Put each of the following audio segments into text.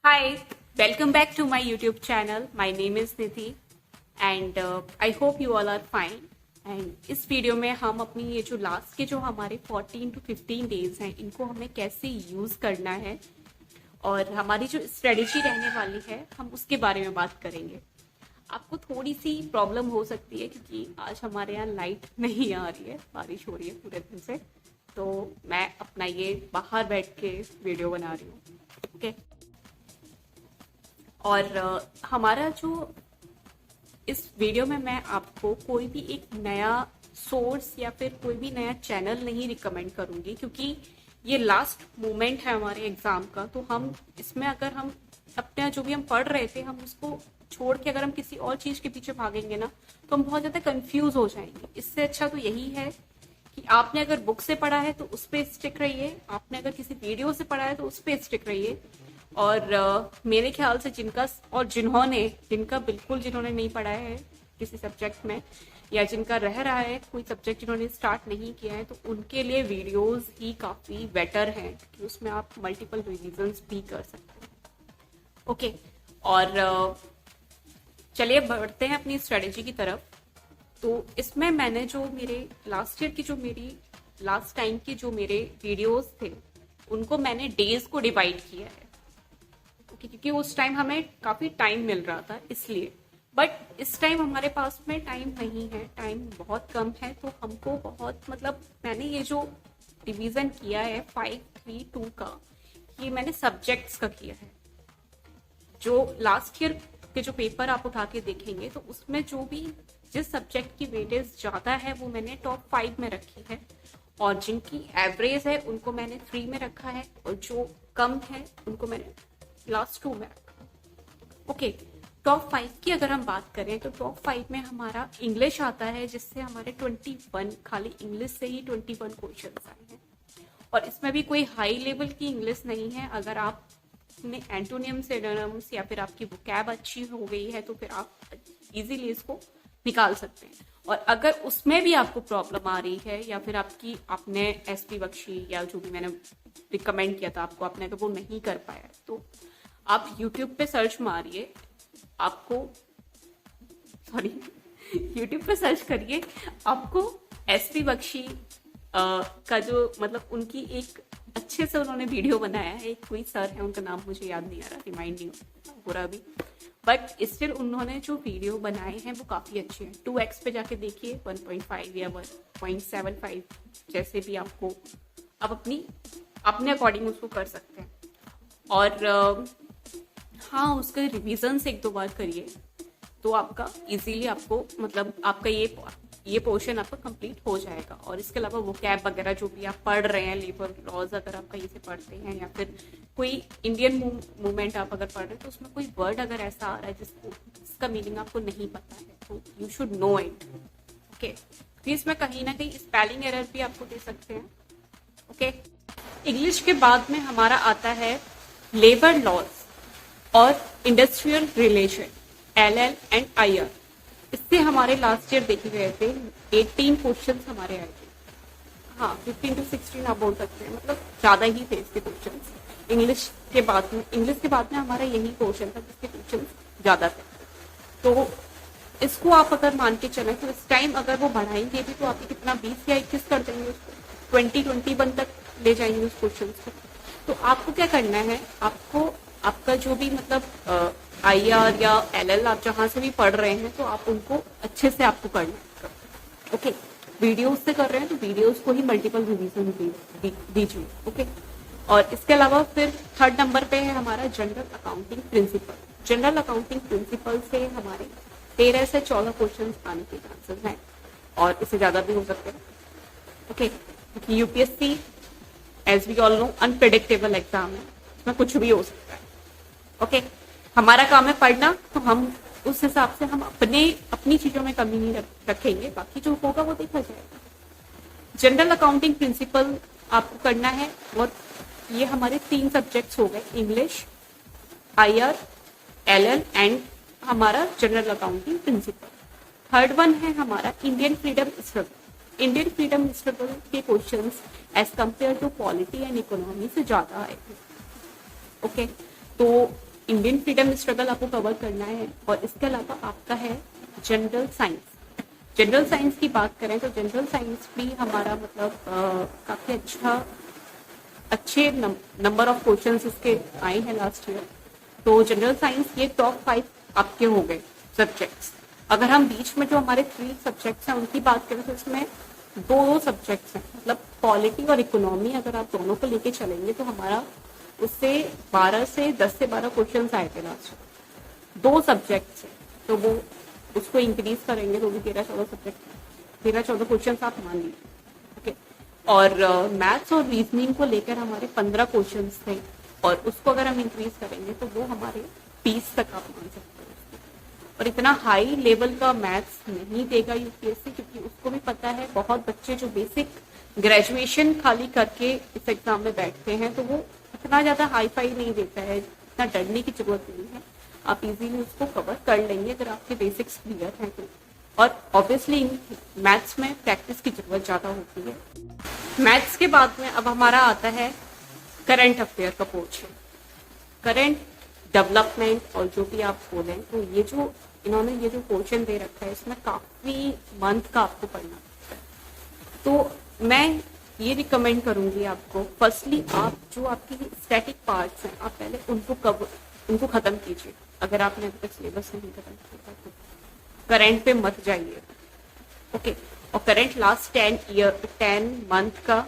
Hi, welcome back to my YouTube channel. My name is Nidhi and I hope you all are fine. And इस video में हम अपनी ये जो last के जो हमारे 14 to 15 डेज हैं इनको हमें कैसे यूज करना है और हमारी जो स्ट्रेटेजी रहने वाली है हम उसके बारे में बात करेंगे। आपको थोड़ी सी प्रॉब्लम हो सकती है क्योंकि आज हमारे यहाँ लाइट नहीं आ रही है, बारिश हो रही है पूरे दिन से, तो मैं अपना ये बाहर बैठ के वीडियो बना रही हूँ। ओके और हमारा जो इस वीडियो में मैं आपको कोई भी एक नया सोर्स या फिर कोई भी नया चैनल नहीं रिकमेंड करूंगी क्योंकि ये लास्ट मोमेंट है हमारे एग्जाम का। तो हम इसमें अगर हम अपना जो भी हम पढ़ रहे थे हम उसको छोड़ के अगर हम किसी और चीज के पीछे भागेंगे ना तो हम बहुत ज्यादा कंफ्यूज हो जाएंगे। इससे अच्छा तो यही है कि आपने अगर बुक से पढ़ा है तो उस पर स्टिक रहिए, आपने अगर किसी वीडियो से पढ़ा है तो उस पर स्टिक रहिए। और मेरे ख्याल से जिनका बिल्कुल जिन्होंने नहीं पढ़ा है किसी सब्जेक्ट में या जिनका रह रहा है कोई सब्जेक्ट जिन्होंने स्टार्ट नहीं किया है तो उनके लिए वीडियोस ही काफी बेटर हैं क्योंकि उसमें आप मल्टीपल रिवीजन्स भी कर सकते हैं। ओके और चलिए बढ़ते हैं अपनी स्ट्रेटेजी की तरफ। तो इसमें मैंने जो मेरे लास्ट ईयर की जो मेरी लास्ट टाइम की जो मेरे वीडियोस थे उनको मैंने डेज को डिवाइड किया है क्योंकि उस टाइम हमें काफी टाइम मिल रहा था इसलिए। बट इस टाइम हमारे पास में टाइम नहीं है, टाइम बहुत कम है, तो हमको बहुत मैंने ये जो डिवीजन किया है 5-3-2 का, ये मैंने सब्जेक्ट्स का किया है। जो लास्ट ईयर के जो पेपर आप उठा के देखेंगे तो उसमें जो भी जिस सब्जेक्ट की वेटेज ज्यादा है वो मैंने टॉप 5 में रखी है और जिनकी एवरेज है उनको मैंने 3 में रखा है और जो कम है उनको मैंने लास्ट 2 में रखा। ओके, टॉप 5 की अगर हम बात करें तो टॉप 5 में हमारा इंग्लिश आता है जिससे हमारे 21 खाली इंग्लिश से ही 21 क्वेश्चन आए हैं और इसमें भी कोई हाई लेवल की इंग्लिश नहीं है। अगर आपने एंटोनियम सिनोनिम्स या फिर आपकी वोकैब अच्छी हो गई है तो फिर आप इजीली इसको निकाल सकते हैं। और अगर उसमें भी आपको प्रॉब्लम आ रही है या फिर आपने एसपी बख्शी या जो भी मैंने रिकमेंड किया था आपको, आपने अगर वो नहीं कर पाया तो आप YouTube पे सर्च मारिए, YouTube पे सर्च करिए, आपको एसपी बख्शी का जो उनकी एक अच्छे से उन्होंने वीडियो बनाया है, एक कोई सर है उनका नाम मुझे याद नहीं आ रहा, रिमाइंड नहीं हो रहा अभी, बट स्टिल उन्होंने जो वीडियो बनाए हैं वो काफी अच्छे हैं। 2x पे जाके देखिए, 1.5 या 1.75 जैसे भी आपको आप अपने अकॉर्डिंग उसको कर सकते हैं। और हाँ, उसका रिवीजन एक दो बार करिए तो आपका इजीली आपको आपका ये पोर्शन आपका कंप्लीट हो जाएगा। और इसके अलावा वो कैब वगैरह जो भी आप पढ़ रहे हैं, लेबर लॉज अगर आप कहीं से पढ़ते हैं या फिर कोई इंडियन मूवमेंट आप अगर पढ़ रहे हैं तो उसमें कोई वर्ड अगर ऐसा आ रहा है जिसका मीनिंग आपको नहीं पता है तो you should know it. Okay, तो इसमें कहीं ना कहीं स्पेलिंग एरर भी आपको दे सकते हैं। ओके, इंग्लिश के बाद में हमारा आता है लेबर लॉज और industrial relation, LL and IR। इससे हमारे लास्ट ईयर देखे गए थे 18 क्वेश्चन हमारे आए थे। हाँ, 15 to 16 आप बोल सकते हैं, ज्यादा ही थे इसके क्वेश्चन। इंग्लिश के बाद में हमारा यही क्वेश्चन था जिसके क्वेश्चन ज्यादा थे। तो इसको आप अगर मान के चलें तो इस टाइम अगर वो बढ़ाएंगे भी तो आप कितना 20 या 21 कर देंगे, उसको 21 तक ले जाएंगे उस क्वेश्चन को। तो आपको क्या करना है, आपका जो भी IR या LL आप जहां से भी पढ़ रहे हैं तो आप उनको अच्छे से आपको करना है। ओके, वीडियोस से कर रहे हैं तो वीडियोस को ही मल्टीपल रिवीजन दीजिए। ओके, और इसके अलावा फिर 3rd नंबर पे है हमारा general accounting principal. General accounting principal से हमारे 13 से 14 क्वेश्चन आने के चांसेस हैं और इससे ज्यादा भी हो सकते हैं। ओके, क्योंकि UPSC as we all know unpredictable exam है, इसमें कुछ भी हो सकता है। ओके, हमारा काम है पढ़ना, तो हम उस हिसाब से हम अपनी चीजों में कमी नहीं रखेंगे, बाकी जो होगा वो देखा जाएगा। जनरल अकाउंटिंग प्रिंसिपल आपको करना है और ये हमारे 3 सब्जेक्ट्स हो गए, इंग्लिश, IR, LL एंड हमारा general accounting principle. 3rd one है हमारा Indian freedom struggle. Indian freedom struggle के questions as compared to polity and economy से ज्यादा आए थे। ओके, तो इंडियन फ्रीडम स्ट्रगल आपको कवर करना है, और इसके अलावा आपका है जनरल साइंस। जनरल साइंस की बात करें तो जनरल साइंस भी हमारा मतलब काफी अच्छे नंबर ऑफ क्वेश्चंस इसके आए हैं लास्ट ईयर। तो जनरल साइंस ये टॉप 5 आपके हो गए सब्जेक्ट्स। अगर हम बीच में जो हमारे 3 सब्जेक्ट्स हैं उनकी बात करें तो इसमें दो सब्जेक्ट्स हैं, मतलब पॉलिटी और इकोनॉमी। अगर आप दोनों को लेके चलेंगे तो हमारा उससे 10 से 12 क्वेश्चन आए थे लास्ट। 2 सब्जेक्ट्स हैं तो वो उसको इंक्रीज करेंगे तो भी 13-14 सब्जेक्ट 13-14 क्वेश्चन आप मान लीजिए। ओके, और मैथ्स और रीजनिंग को लेकर हमारे 15 क्वेश्चन थे, और उसको अगर हम इंक्रीज करेंगे तो वो हमारे 20 तक आप मान सकते हैं। और इतना हाई लेवल का मैथ्स नहीं देगा यूपीएससी, क्योंकि उसको भी पता है बहुत बच्चे जो बेसिक ग्रेजुएशन खाली करके इस एग्जाम में बैठते हैं तो वो इतना ज्यादा हाई फाई नहीं देता है, इतना डरने की जरूरत नहीं है। आप इजीली उसको कवर कर लेंगे अगर आपके बेसिक्स क्लियर हैं तो। और ऑब्वियसली मैथ्स में प्रैक्टिस की जरूरत ज्यादा होती है। मैथ्स के बाद में अब हमारा आता है करंट अफेयर का पोर्शन। करंट डेवलपमेंट और जो भी आप बोले, तो ये जो इन्होंने ये जो पोर्शन दे रखा है इसमें काफी मंथ का आपको पढ़ना पड़ता है। तो मैं ये रिकमेंड करूंगी आपको, फर्स्टली आप जो आपकी स्टैटिक पार्ट्स हैं आप पहले उनको खत्म कीजिए। अगर आपने अभी तक सिलेबस नहीं खत्म किया तो करंट पे मत जाइए। ओके, और करंट लास्ट 10 मंथ का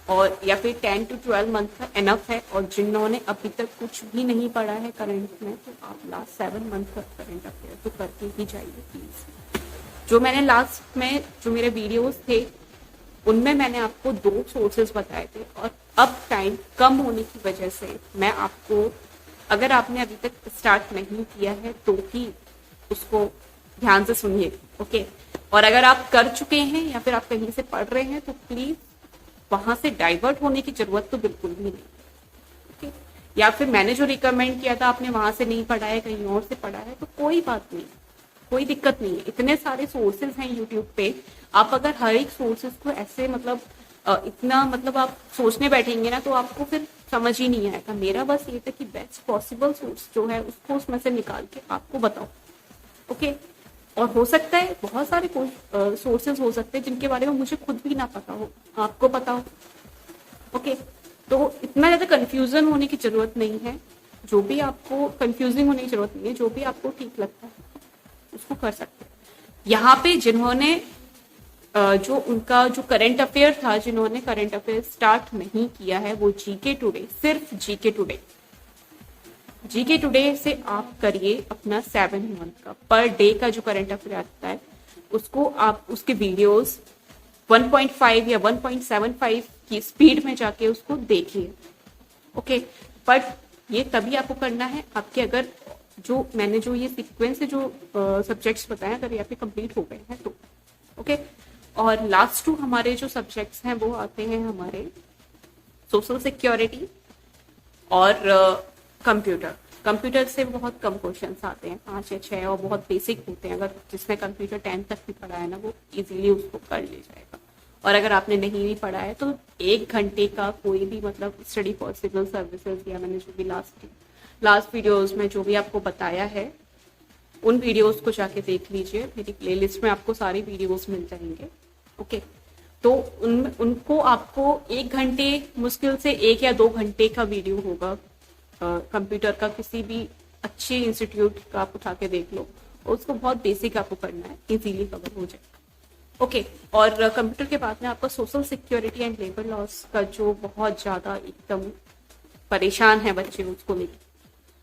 और या फिर 10 to 12 मंथ का एनफ है। और जिन्होंने अभी तक कुछ भी नहीं पढ़ा है करंट में तो आप लास्ट 7 मंथ का करंट अफेयर तो करके ही जाइए प्लीज। जो मैंने लास्ट में जो मेरे वीडियोस थे उनमें मैंने आपको 2 सोर्सेज बताए थे, और अब टाइम कम होने की वजह से मैं आपको, अगर आपने अभी तक स्टार्ट नहीं किया है तो ही उसको ध्यान से सुनिए। ओके, और अगर आप कर चुके हैं या फिर आप कहीं से पढ़ रहे हैं तो प्लीज वहां से डाइवर्ट होने की जरूरत तो बिल्कुल भी नहीं। ओके, या फिर मैंने जो रिकमेंड किया था आपने वहां से नहीं पढ़ा है, कहीं और से पढ़ा है, तो कोई बात नहीं, कोई दिक्कत नहीं है। इतने सारे सोर्सेज हैं यूट्यूब पे, आप अगर हर एक सोर्सेज को ऐसे मतलब इतना मतलब आप सोचने बैठेंगे ना तो आपको फिर समझ ही नहीं आएगा। मेरा बस ये था कि बेस्ट पॉसिबल सोर्स जो है उसको उसमें से निकाल के आपको बताओ। ओके, और हो सकता है बहुत सारे सोर्सेज हो सकते हैं जिनके बारे में मुझे खुद भी ना पता हो, आपको पता हो। ओके, तो इतना ज्यादा कंफ्यूजन होने की जरूरत नहीं है। जो भी आपको कंफ्यूजिंग होने की जरूरत नहीं है, जो भी आपको ठीक लगता है उसको कर सकते हैं। यहाँ पे जिन्होंने जो उनका जो करंट अफेयर था, जिन्होंने करंट अफेयर स्टार्ट नहीं किया है वो जीके टुडे, सिर्फ जीके टुडे से आप करिए अपना 7 मंथ का पर डे का जो करंट अफेयर आता है उसको आप उसके वीडियोस 1.5 या 1.75 की स्पीड में जाके उसको देखिए। ओके, बट ये तभी आपको करना है आपके अगर जो मैंने जो ये सीक्वेंस से जो सब्जेक्ट्स बताए अगर ये आपके कंप्लीट हो गए हैं तो। ओके, और लास्ट 2 हमारे जो सब्जेक्ट्स हैं वो आते हैं हमारे सोशल सिक्योरिटी और कंप्यूटर से बहुत कम क्वेश्चंस आते हैं, 5 या 6, और बहुत बेसिक होते हैं। अगर जिसने कंप्यूटर 10 तक भी पढ़ा है ना वो इजीली उसको कर ले जाएगा। और अगर आपने नहीं भी पढ़ा है तो 1 घंटे का कोई भी मतलब स्टडी फॉर सिविल सर्विसेज या मैंने जो भी लास्ट वीडियोस में जो भी आपको बताया है उन वीडियोस को जाके देख लीजिए। मेरी प्लेलिस्ट में आपको सारी वीडियोस मिल जाएंगे। ओके, तो उनको आपको 1 घंटे मुश्किल से 1 या 2 घंटे का वीडियो होगा कंप्यूटर का, किसी भी अच्छे इंस्टीट्यूट का आप उठा के देख लो, और उसको बहुत बेसिक आपको करना है, इजीली कवर हो जाएगा। ओके, और कंप्यूटर के बाद में आपका social security and labour laws का जो बहुत ज्यादा एकदम परेशान है बच्चे उसको लेके,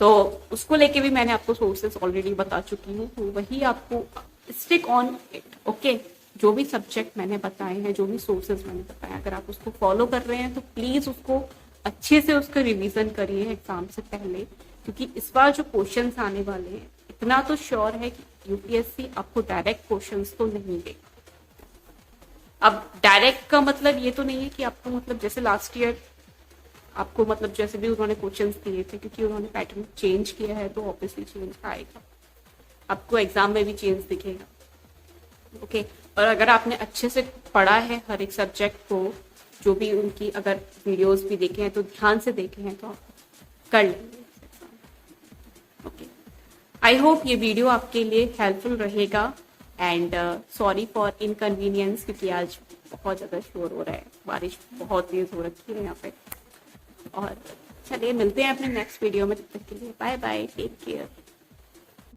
तो उसको लेके भी मैंने आपको सोर्सेस ऑलरेडी बता चुकी हूँ, तो वही आपको स्टिक ऑन इट। ओके, जो भी सब्जेक्ट मैंने बताए हैं, जो भी सोर्सेज मैंने बताया, अगर आप उसको फॉलो कर रहे हैं तो प्लीज उसको अच्छे से उसका रिवीजन करिए एग्जाम से पहले, क्योंकि इस बार जो क्वेश्चंस आने वाले हैं इतना तो श्योर है कि यूपीएससी आपको डायरेक्ट क्वेश्चंस तो नहीं देगा। अब डायरेक्ट का मतलब ये तो नहीं है कि आपको मतलब जैसे लास्ट ईयर आपको मतलब जैसे भी उन्होंने क्वेश्चंस दिए थे, क्योंकि उन्होंने पैटर्न चेंज किया है तो ऑब्वियसली चेंज आएगा, आपको एग्जाम में भी चेंज दिखेगा। ओके, और अगर आपने अच्छे से पढ़ा है हर एक सब्जेक्ट को, जो भी उनकी अगर वीडियोस भी देखे हैं तो ध्यान से देखे हैं तो आप कर लेंगे। आई होप ये वीडियो आपके लिए हेल्पफुल रहेगा एंड सॉरी फॉर इनकन्वीनियंस, क्योंकि आज बहुत ज़्यादा शोर हो रहा है, बारिश बहुत तेज हो रखी है यहाँ पे। और चलिए मिलते हैं अपने नेक्स्ट वीडियो में, तब तक के लिए बाय बाय, टेक केयर।